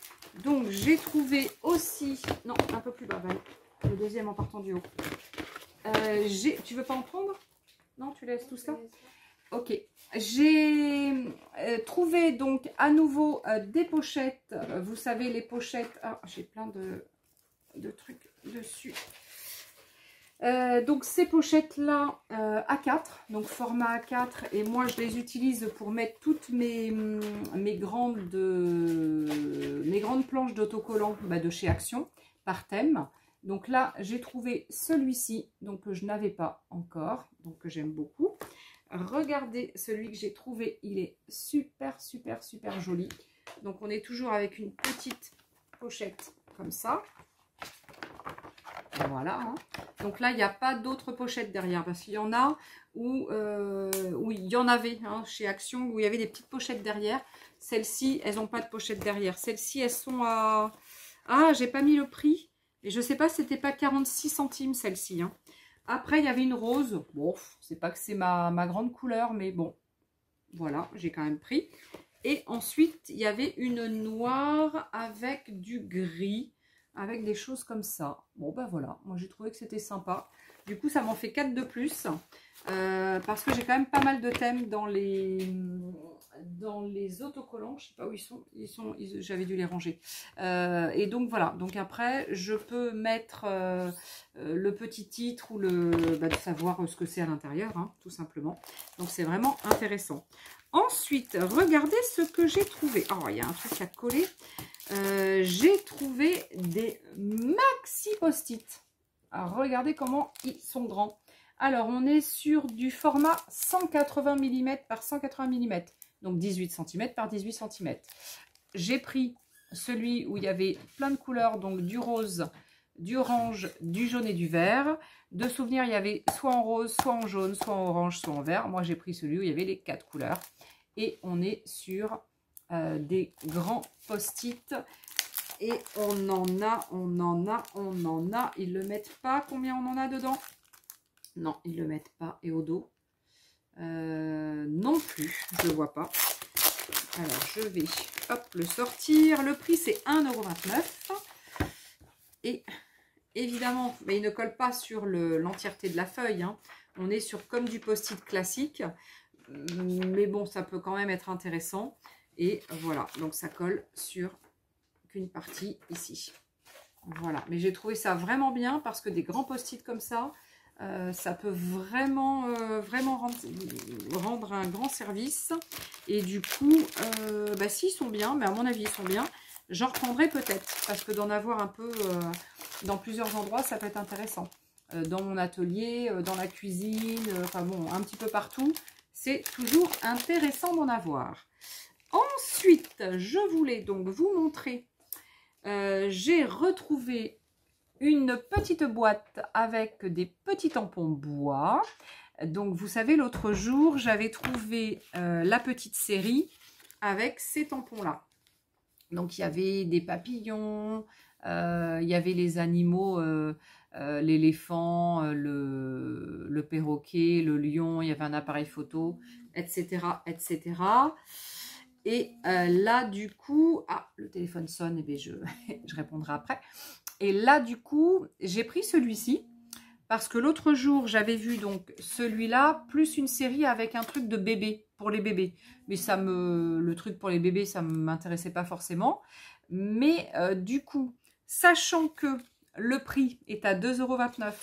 [SPEAKER 1] Donc, j'ai trouvé aussi... Non, un peu plus bas, Val. Le deuxième en partant du haut. Tu veux pas en prendre? Non, tu laisses tout ça? Ok. J'ai trouvé donc à nouveau des pochettes. Vous savez, les pochettes... Ah, j'ai plein de trucs dessus. Donc ces pochettes là A4, donc format A4, et moi je les utilise pour mettre toutes mes grandes planches d'autocollants de chez Action par thème. Donc là j'ai trouvé celui-ci, donc que je n'avais pas encore, donc que j'aime beaucoup. Regardez celui que j'ai trouvé, il est super joli. Donc on est toujours avec une petite pochette comme ça. Voilà, hein. Donc là il n'y a pas d'autres pochettes derrière, parce qu'il y en a où il y en avait, hein, chez Action, où il y avait des petites pochettes derrière. Celles-ci, elles n'ont pas de pochette derrière. Celles-ci, elles sont à... Ah, j'ai pas mis le prix. Et je sais pas si c'était pas 46 centimes celle-ci, hein. Après, il y avait une rose. Bon, c'est pas que c'est ma grande couleur, mais bon, voilà, j'ai quand même pris. Et ensuite, il y avait une noire avec du gris, avec des choses comme ça. Bon, ben voilà, moi j'ai trouvé que c'était sympa. Du coup, ça m'en fait 4 de plus, parce que j'ai quand même pas mal de thèmes dans les dans les autocollants. Je ne sais pas où j'avais dû les ranger. Et donc voilà. Donc après, je peux mettre le petit titre ou de savoir ce que c'est à l'intérieur, hein, tout simplement. Donc c'est vraiment intéressant. Ensuite, regardez ce que j'ai trouvé. Oh, il y a un truc à coller. J'ai trouvé des maxi post-it. Alors, regardez comment ils sont grands. Alors, on est sur du format 180 mm par 180 mm. Donc, 18 cm par 18 cm. J'ai pris celui où il y avait plein de couleurs. Donc, du rose, du orange, du jaune et du vert. De souvenir, il y avait soit en rose, soit en jaune, soit en orange, soit en vert. Moi, j'ai pris celui où il y avait les 4 couleurs. Et on est sur des grands post-it. Et on en a. Ils ne le mettent pas. Combien on en a dedans? Non, ils ne le mettent pas. Et au dos non plus. Je ne vois pas. Alors, je vais le sortir. Le prix, c'est 1,29 €. Et évidemment, mais il ne colle pas sur l'entièreté de la feuille. Hein. On est sur comme du post-it classique. Mais bon, ça peut quand même être intéressant. Et voilà, donc ça colle sur qu'une partie ici. Voilà, mais j'ai trouvé ça vraiment bien parce que des grands post-it comme ça, ça peut vraiment rendre un grand service. Et du coup, s'ils sont bien, mais à mon avis, ils sont bien, j'en reprendrai peut-être. Parce que d'en avoir un peu dans plusieurs endroits, ça peut être intéressant. Dans mon atelier, dans la cuisine, enfin bon, un petit peu partout. C'est toujours intéressant d'en avoir. Ensuite, je voulais donc vous montrer, j'ai retrouvé une petite boîte avec des petits tampons bois. Donc, vous savez, l'autre jour, j'avais trouvé la petite série avec ces tampons-là. Donc, il y avait des papillons, il y avait les animaux, l'éléphant, le perroquet, le lion, il y avait un appareil photo, etc. etc. Et là, du coup, le téléphone sonne, et bien je répondrai après. Et là, du coup, j'ai pris celui-ci parce que l'autre jour, j'avais vu donc celui-là plus une série avec un truc de bébé, pour les bébés. Mais le truc pour les bébés, ça ne m'intéressait pas forcément. Mais du coup, sachant que le prix est à 2,29 €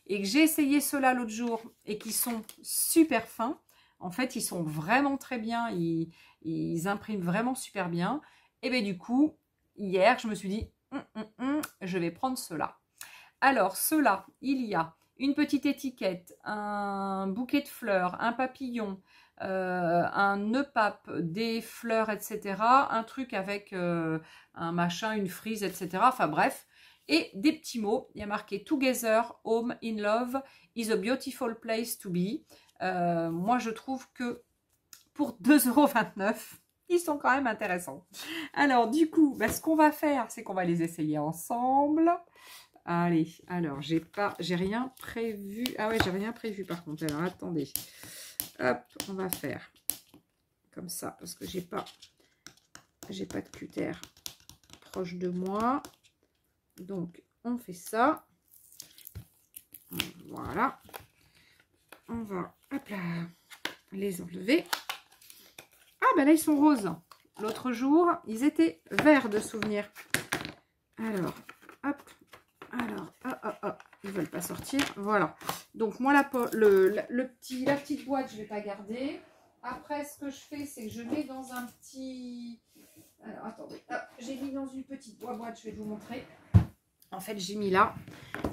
[SPEAKER 1] et que j'ai essayé ceux-là l'autre jour et qui sont super fins, en fait, ils sont vraiment très bien, ils impriment vraiment super bien. Et bien du coup, hier, je me suis dit, je vais prendre ceux-là. Alors, ceux-là, il y a une petite étiquette, un bouquet de fleurs, un papillon, un nœud pape, des fleurs, etc. Un truc avec un machin, une frise, etc. Enfin bref. Et des petits mots. Il y a marqué « Together, home in love is a beautiful place to be ». Moi, je trouve que pour 2,29 €, ils sont quand même intéressants. Alors, du coup, ce qu'on va faire, c'est qu'on va les essayer ensemble. Allez, alors, j'ai rien prévu. Ah ouais, j'ai rien prévu par contre. Alors, attendez. Hop, on va faire comme ça, parce que j'ai pas de cutter proche de moi. Donc, on fait ça. Voilà. On va, hop là, les enlever. Ah, ben là, ils sont roses. L'autre jour, ils étaient verts de souvenir. Alors, hop. Alors, ils ne veulent pas sortir. Voilà. Donc, moi, la petite boîte, je ne vais pas garder. Après, ce que je fais, c'est que je mets dans un petit... Alors, attendez. J'ai mis dans une petite boîte, je vais vous montrer. En fait, j'ai mis là.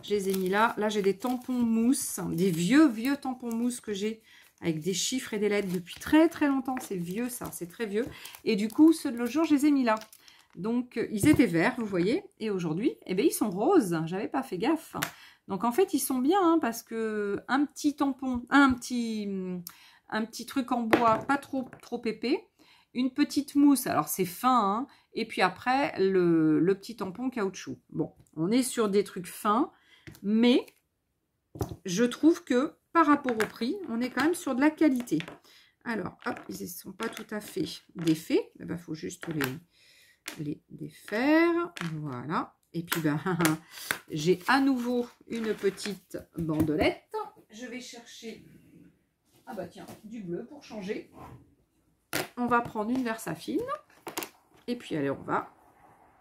[SPEAKER 1] Je les ai mis là. Là, j'ai des tampons mousse. Des vieux tampons mousse que j'ai avec des chiffres et des lettres depuis très, très longtemps. C'est vieux, ça. C'est très vieux. Et du coup, ceux de l'autre jour, je les ai mis là. Donc, ils étaient verts, vous voyez. Et aujourd'hui, eh bien, ils sont roses. J'avais pas fait gaffe. Donc, en fait, ils sont bien hein, parce que un petit tampon, un petit truc en bois, pas trop épais. Une petite mousse, alors c'est fin. Hein, et puis après, le petit tampon caoutchouc. Bon, on est sur des trucs fins. Mais je trouve que par rapport au prix, on est quand même sur de la qualité. Alors, hop, ils ne sont pas tout à fait défaits. Il faut juste les défaire. Voilà. Et puis, j'ai à nouveau une petite bandelette. Je vais chercher, tiens, du bleu pour changer. on va prendre une Versafine. Et puis, allez, on va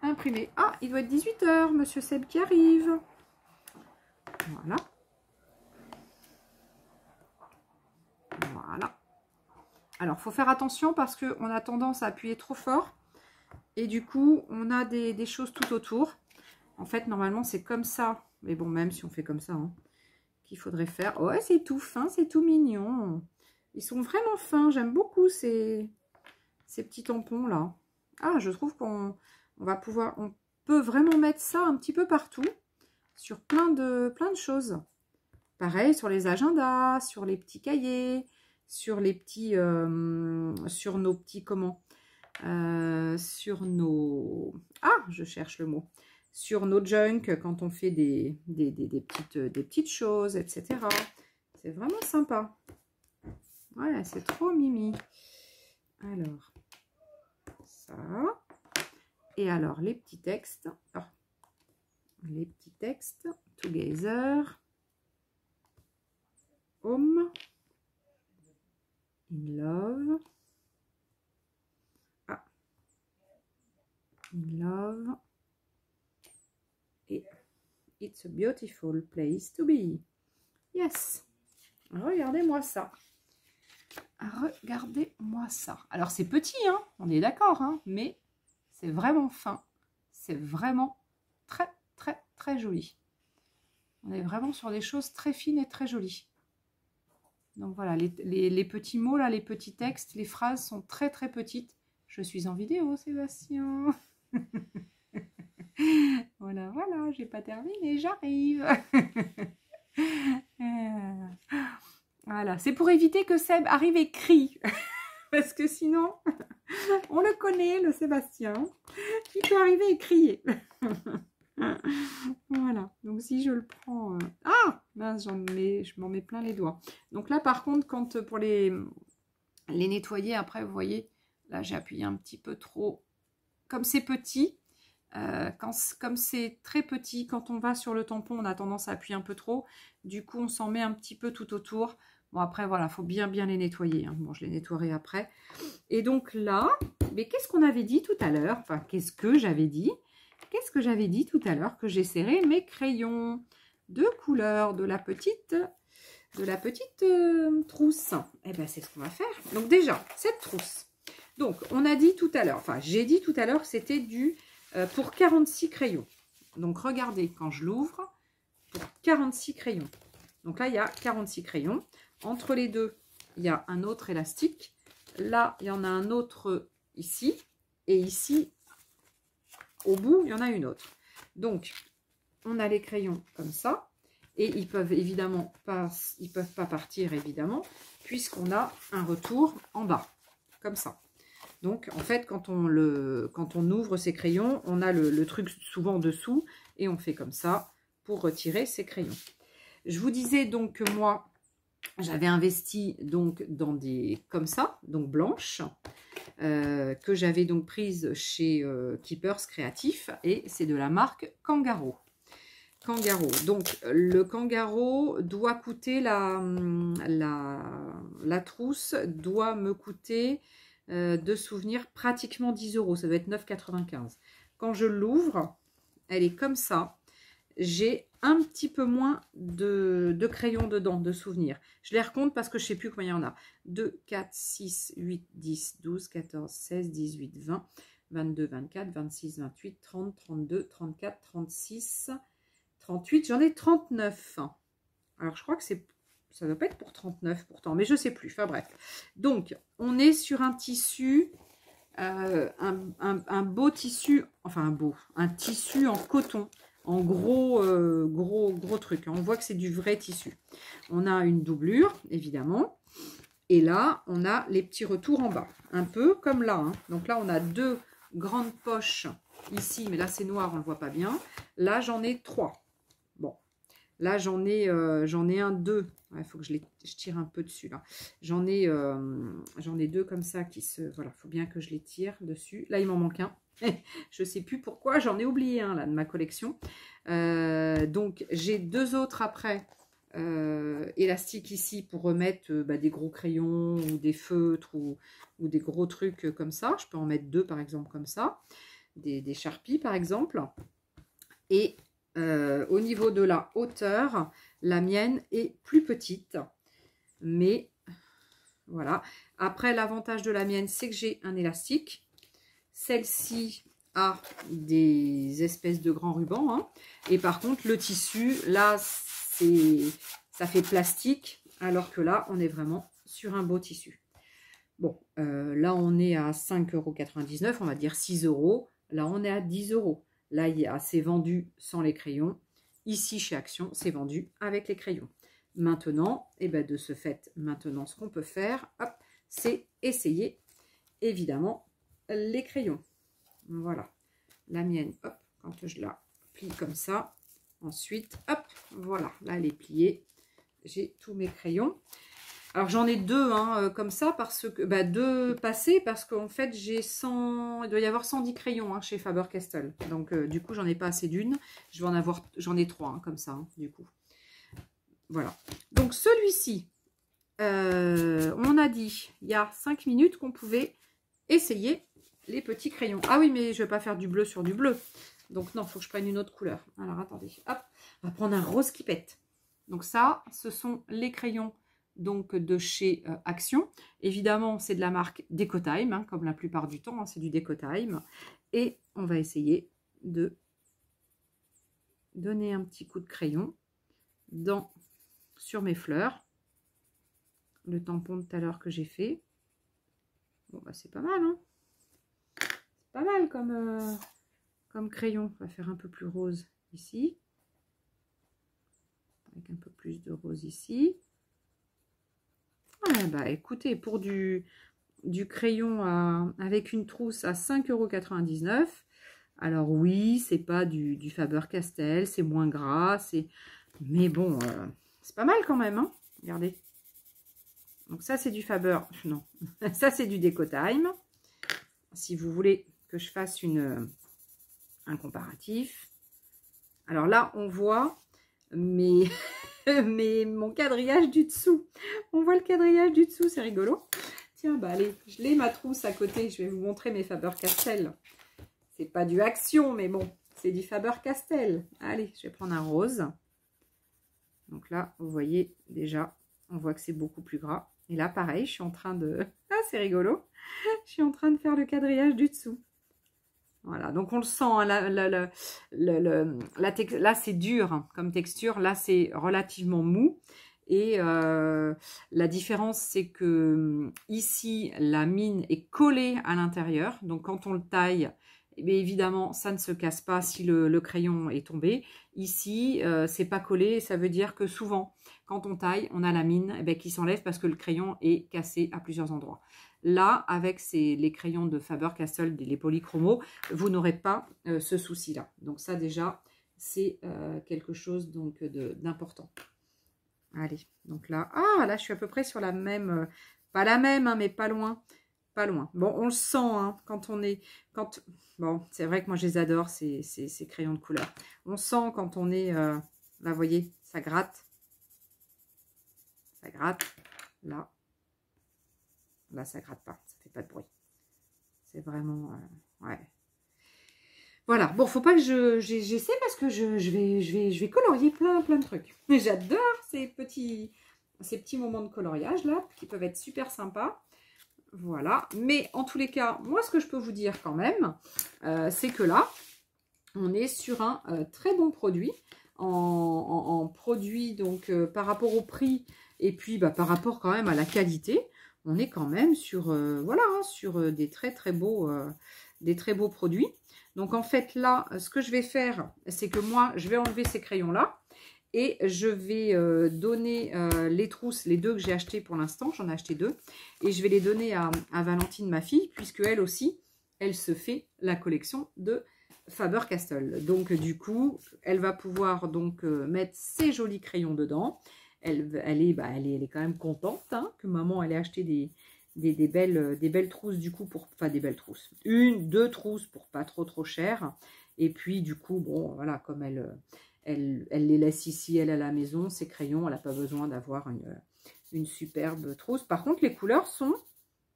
[SPEAKER 1] imprimer. Ah, il doit être 18 h, Monsieur Seb qui arrive. Voilà. Voilà. Alors, il faut faire attention parce qu'on a tendance à appuyer trop fort. Et du coup, on a des choses tout autour. En fait, normalement, c'est comme ça. Mais bon, même si on fait comme ça, hein, qu'il faudrait faire. Ouais, c'est tout fin, c'est tout mignon. Ils sont vraiment fins. J'aime beaucoup ces petits tampons-là. Ah, je trouve qu'on va pouvoir... On peut vraiment mettre ça un petit peu partout. Sur plein de choses. Pareil, sur les agendas, sur les petits cahiers, sur les petits... sur nos petits... Comment sur nos... Ah, je cherche le mot. Sur nos junk, quand on fait des petites choses, etc. C'est vraiment sympa. Ouais, c'est trop mimi. Alors, ça. Et alors, les petits textes. Oh. Les petits textes. Together. Home. In love. Ah. In love. Et it's a beautiful place to be. Yes. Regardez-moi ça. Regardez-moi ça. Alors, c'est petit, hein, on est d'accord, hein, mais c'est vraiment fin. C'est vraiment très, très, très joli. On est vraiment sur des choses très fines et très jolies. Donc, voilà, les petits mots, là, les petits textes, les phrases sont très, très petites. Je suis en vidéo, Sébastien. Voilà, voilà, j'ai pas terminé, j'arrive. Voilà, c'est pour éviter que Seb arrive et crie. Parce que sinon, on le connaît, le Sébastien. Il peut arriver et crier. Voilà, donc si je le prends... Ah, mince, je m'en mets plein les doigts. Donc là, par contre, quand pour les nettoyer, après, vous voyez, là, j'ai appuyé un petit peu trop. Comme c'est petit, comme c'est très petit, quand on va sur le tampon, on a tendance à appuyer un peu trop. Du coup, on s'en met un petit peu tout autour. Bon, après, voilà, il faut bien les nettoyer. Hein. Bon, je les nettoierai après. Et donc là, mais qu'est-ce qu'on avait dit tout à l'heure? Enfin, qu'est-ce que j'avais dit? Qu'est-ce que j'avais dit tout à l'heure? Que j'ai serré mes crayons de couleur de la petite trousse. Eh bien, c'est ce qu'on va faire. Donc déjà, cette trousse. Donc, on a dit tout à l'heure, enfin, j'ai dit tout à l'heure que c'était du pour 46 crayons. Donc, regardez, quand je l'ouvre, pour 46 crayons. Donc là, il y a 46 crayons. Entre les deux, il y a un autre élastique. Là, il y en a un autre ici. Et ici, au bout, il y en a une autre. Donc, on a les crayons comme ça. Et ils peuvent évidemment pas, ils peuvent pas partir, évidemment, puisqu'on a un retour en bas, comme ça. Donc, en fait, quand on ouvre ces crayons, on a le truc souvent dessous. Et on fait comme ça pour retirer ces crayons. Je vous disais donc que moi, j'avais investi donc dans des comme ça, donc blanches, que j'avais donc prise chez Keepers Créatif, et c'est de la marque Kangaroo. Kangaroo. Donc le Kangaroo doit coûter la trousse doit me coûter de souvenir pratiquement 10 €. Ça doit être 9,95 €. Quand je l'ouvre, elle est comme ça. J'ai un petit peu moins de crayons dedans, de souvenirs. Je les recompte parce que je ne sais plus combien il y en a. 2, 4, 6, 8, 10, 12, 14, 16, 18, 20, 22, 24, 26, 28, 30, 32, 34, 36, 38. J'en ai 39. Alors, je crois que ça ne doit pas être pour 39 pourtant, mais je ne sais plus. Enfin, bref. Donc, on est sur un tissu, un beau tissu, enfin un tissu en coton. En gros truc. On voit que c'est du vrai tissu. On a une doublure, évidemment. Et là, on a les petits retours en bas. Un peu comme là. Hein. Donc là, on a deux grandes poches ici. Mais là, c'est noir, on ne le voit pas bien. Là, j'en ai 3. Bon. Là, j'en ai un, 2. Il faut que je tire un peu dessus. Là. J'en ai 2 comme ça qui se... Voilà, il faut bien que je les tire dessus. Là, il m'en manque un. Je ne sais plus pourquoi, j'en ai oublié un là de ma collection. Donc j'ai 2 autres après élastique ici pour remettre des gros crayons ou des feutres ou des gros trucs comme ça. Je peux en mettre 2 par exemple comme ça, des Sharpies par exemple. Et au niveau de la hauteur, la mienne est plus petite, mais voilà. Après, l'avantage de la mienne, c'est que j'ai un élastique. Celle-ci a des espèces de grands rubans, hein. Et par contre, le tissu, là, ça fait plastique, alors que là, on est vraiment sur un beau tissu. Bon, là, on est à 5,99 €, on va dire 6 €. Là, on est à 10 €. Là, c'est vendu sans les crayons. Ici, chez Action, c'est vendu avec les crayons. Maintenant, et de ce fait, maintenant, ce qu'on peut faire, c'est essayer, évidemment, les crayons. Voilà. La mienne, hop, quand je la plie comme ça, ensuite, hop, voilà. Là, elle est pliée. J'ai tous mes crayons. Alors, j'en ai 2 hein, comme ça, parce que 2 passés, parce qu'en fait, j'ai 100, il doit y avoir 110 crayons hein, chez Faber-Castell. Donc, du coup, j'en ai pas assez d'une. J'en ai 3 hein, comme ça, hein, du coup. Voilà. Donc, celui-ci, on a dit, il y a 5 minutes qu'on pouvait essayer les petits crayons. Ah oui, mais je ne vais pas faire du bleu sur du bleu. Donc, non, il faut que je prenne une autre couleur. Alors, attendez. Hop, on va prendre un rose qui pète. Donc, ça, ce sont les crayons donc de chez Action. Évidemment, c'est de la marque Decotime, hein, comme la plupart du temps, hein, c'est du Decotime. Et on va essayer de donner un petit coup de crayon sur mes fleurs. Le tampon de tout à l'heure que j'ai fait. Bon, c'est pas mal, hein. C'est pas mal comme crayon. On va faire un peu plus rose ici. Avec un peu plus de rose ici. Ouais, écoutez, pour du crayon avec une trousse à 5,99 €. Alors oui, c'est pas du Faber-Castell, c'est moins gras, mais bon, c'est pas mal quand même, hein. Regardez. Donc ça, c'est du Faber, non, ça c'est du Decotime. Si vous voulez que je fasse un comparatif. Alors là, on voit mais mon quadrillage du dessous. On voit le quadrillage du dessous, c'est rigolo. Tiens, allez, je l'ai ma trousse à côté. Je vais vous montrer mes Faber-Castell. C'est pas du Action, mais bon, c'est du Faber-Castell. Allez, je vais prendre un rose. Donc là, vous voyez déjà, on voit que c'est beaucoup plus gras. Et là, pareil, je suis en train de... Ah, c'est rigolo. Je suis en train de faire le quadrillage du dessous. Voilà, donc on le sent, hein, là c'est dur hein, comme texture, là c'est relativement mou. Et la différence, c'est que ici, la mine est collée à l'intérieur. Donc quand on le taille, évidemment, ça ne se casse pas si le crayon est tombé. Ici, c'est pas collé, ça veut dire que souvent, quand on taille, on a la mine qui s'enlève parce que le crayon est cassé à plusieurs endroits. Là, avec les crayons de Faber-Castell, les polychromos, vous n'aurez pas ce souci-là. Donc ça, déjà, c'est quelque chose d'important. Allez, donc là, là, je suis à peu près sur la même, pas la même, hein, mais pas loin. Pas loin. Bon, on le sent, hein, bon, c'est vrai que moi, je les adore, ces crayons de couleur. On sent quand on est, là, vous voyez, ça gratte. Ça gratte, là. Là, ça gratte pas, ça fait pas de bruit. C'est vraiment... ouais. Voilà, bon, faut pas que j'essaie parce que je vais colorier plein de trucs. J'adore ces petits moments de coloriage là, qui peuvent être super sympas. Voilà, mais en tous les cas, moi, ce que je peux vous dire quand même, c'est que là, on est sur un très bon produit. En produit, donc, par rapport au prix, et puis par rapport quand même à la qualité, on est quand même sur, voilà, hein, sur des très beaux produits. Donc en fait là, ce que je vais faire, c'est que moi, je vais enlever ces crayons-là et je vais donner les trousses, les 2 que j'ai achetées pour l'instant, j'en ai acheté 2, et je vais les donner à Valentine, ma fille, puisque elle aussi, elle se fait la collection de Faber-Castell. Donc du coup, elle va pouvoir donc mettre ses jolis crayons dedans. Elle est quand même contente hein, que maman elle ait acheté des belles trousses du coup enfin des belles trousses. 1, 2 trousses pour pas trop cher. Et puis du coup, bon voilà, comme elle les laisse ici, elle, à la maison, ses crayons. Elle n'a pas besoin d'avoir une superbe trousse. Par contre, les couleurs sont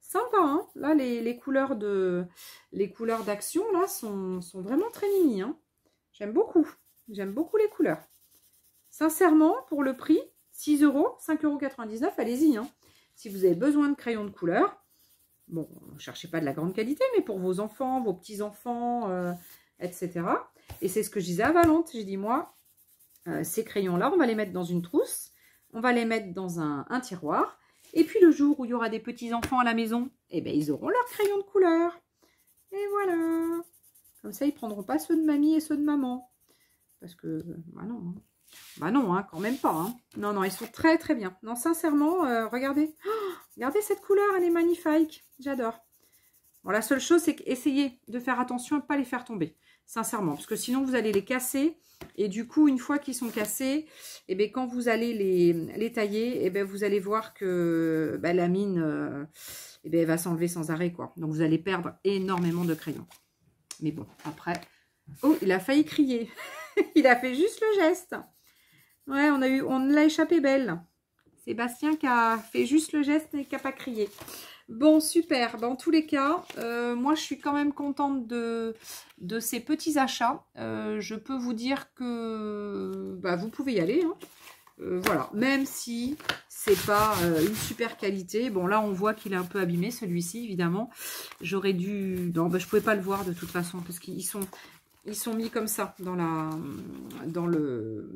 [SPEAKER 1] sympas. Hein. Là, les couleurs d'action, là, sont vraiment très mimi. Hein. J'aime beaucoup. J'aime beaucoup les couleurs. Sincèrement, pour le prix, 6 €, 5,99 €, allez-y. Hein. Si vous avez besoin de crayons de couleur, bon, ne cherchez pas de la grande qualité, mais pour vos enfants, vos petits-enfants, etc. Et c'est ce que je disais à Valente. J'ai dit, moi, ces crayons-là, on va les mettre dans une trousse, on va les mettre dans un tiroir. Et puis, le jour où il y aura des petits-enfants à la maison, eh bien, ils auront leurs crayons de couleur. Et voilà. Comme ça, ils ne prendront pas ceux de mamie et ceux de maman. Parce que, bah non. Hein. Bah non, hein, quand même pas. Hein. Non, non, ils sont très, très bien. Non, sincèrement, regardez. Oh, regardez cette couleur, elle est magnifique. J'adore. Bon, la seule chose, c'est qu'essayez de faire attention à ne pas les faire tomber. Sincèrement, parce que sinon, vous allez les casser. Et du coup, une fois qu'ils sont cassés, et bien, quand vous allez les tailler, et bien, vous allez voir que bah, la mine et bien, elle va s'enlever sans arrêt, quoi. Donc, vous allez perdre énormément de crayons. Mais bon, après... Oh, il a failli crier. Il a fait juste le geste. Ouais, on l'a échappé belle. Sébastien qui a fait juste le geste et qui n'a pas crié. Bon, super. En tous les cas, moi, je suis quand même contente de ces petits achats. Je peux vous dire que bah, vous pouvez y aller. Hein. Voilà, même si c'est pas une super qualité. Bon, là, on voit qu'il est un peu abîmé, celui-ci, évidemment. J'aurais dû... Non, bah, je pouvais pas le voir de toute façon, parce qu'ils sont mis comme ça dans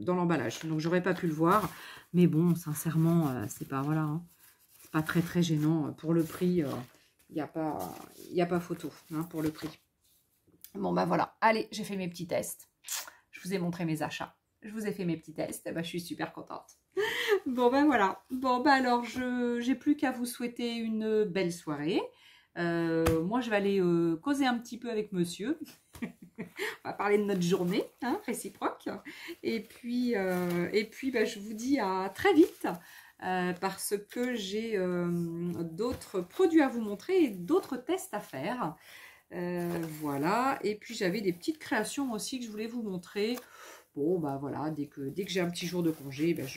[SPEAKER 1] l'emballage. Donc, j'aurais pas pu le voir. Mais bon, sincèrement, c'est pas... Voilà, hein. Pas très très gênant pour le prix, il n'y a pas photo hein, pour le prix. Bon bah voilà, allez, j'ai fait mes petits tests, je vous ai montré mes achats, je vous ai fait mes petits tests, et bah, je suis super contente. Bon bah voilà, bon bah alors j'ai plus qu'à vous souhaiter une belle soirée. Moi je vais aller causer un petit peu avec monsieur. On va parler de notre journée, hein, réciproque. Et puis bah, je vous dis à très vite. Parce que j'ai d'autres produits à vous montrer et d'autres tests à faire. Voilà. Et puis, j'avais des petites créations aussi que je voulais vous montrer. Bon, bah voilà, dès que j'ai un petit jour de congé, ben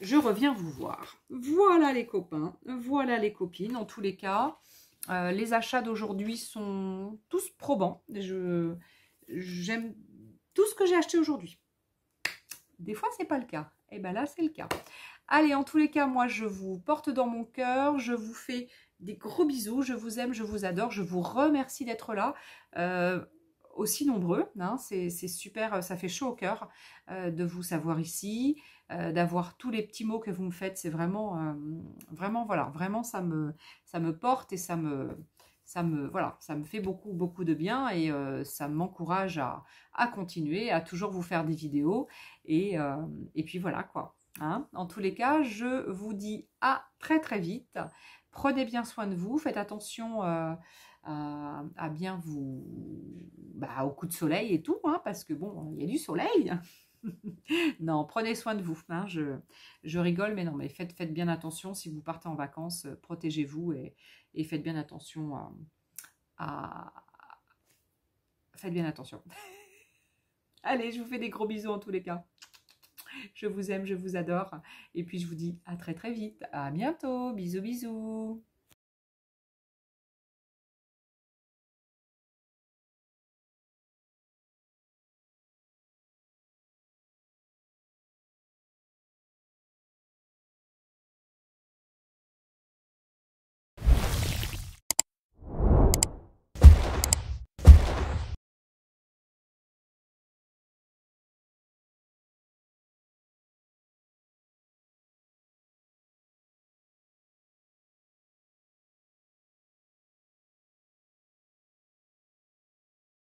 [SPEAKER 1] je reviens vous voir. Voilà les copains, voilà les copines. En tous les cas, les achats d'aujourd'hui sont tous probants. J'aime tout ce que j'ai acheté aujourd'hui. Des fois, c'est pas le cas. Et ben là, c'est le cas. Allez, en tous les cas, moi, je vous porte dans mon cœur. Je vous fais des gros bisous. Je vous aime, je vous adore. Je vous remercie d'être là. Aussi nombreux. Hein, c'est super, ça fait chaud au cœur de vous savoir ici. D'avoir tous les petits mots que vous me faites. C'est vraiment, voilà. Vraiment, ça me porte et ça me fait beaucoup, beaucoup de bien. Et ça m'encourage à continuer, à toujours vous faire des vidéos. Et puis voilà, quoi. Hein, en tous les cas, je vous dis à très très vite. Prenez bien soin de vous, faites attention à bien vous... au coup de soleil et tout, hein, parce que bon, il y a du soleil. Non, prenez soin de vous. Hein, je rigole, mais non, mais faites bien attention. Si vous partez en vacances, protégez-vous et faites bien attention Faites bien attention. Allez, je vous fais des gros bisous en tous les cas. Je vous aime, je vous adore. Et puis, je vous dis à très très vite. À bientôt. Bisous, bisous.